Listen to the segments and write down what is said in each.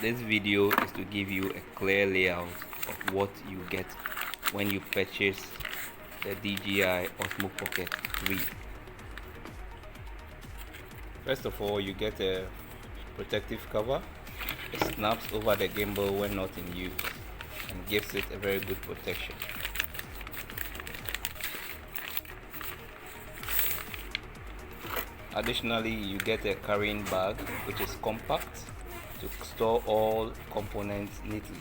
This video is to give you a clear layout of what you get when you purchase the DJI Osmo Pocket 3. First of all, you get a protective cover. It snaps over the gimbal when not in use and gives it a very good protection. Additionally, you get a carrying bag which is compact to store all components neatly.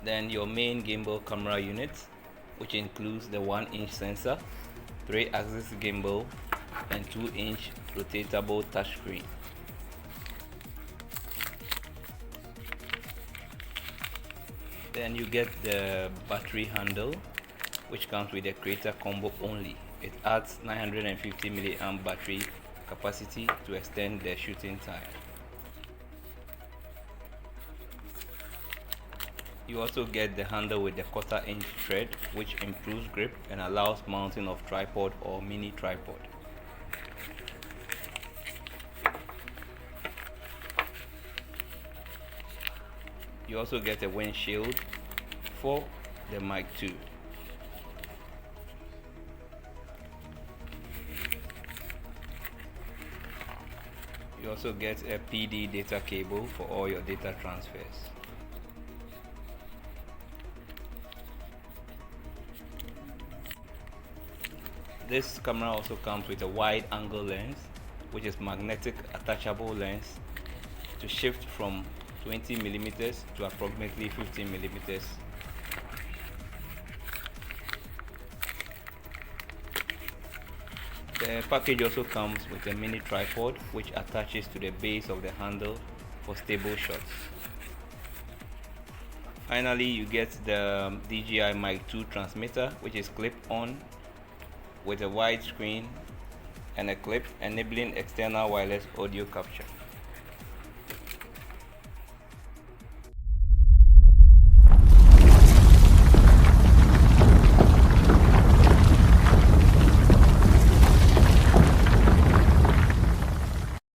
Then your main gimbal camera unit, which includes the 1-inch sensor, 3-axis gimbal, and 2-inch rotatable touchscreen. Then you get the battery handle, which comes with the creator combo only. It adds 950 mAh battery capacity to extend the shooting time. You also get the handle with the 1/4-inch thread, which improves grip and allows mounting of tripod or mini tripod. You also get a windshield for the Mic 2. You also get a PD data cable for all your data transfers. This camera also comes with a wide angle lens, which is magnetic attachable lens to shift from 20 mm to approximately 15 mm. The package also comes with a mini tripod which attaches to the base of the handle for stable shots. Finally, you get the DJI Mic 2 transmitter, which is clip-on with a wide screen and a clip enabling external wireless audio capture.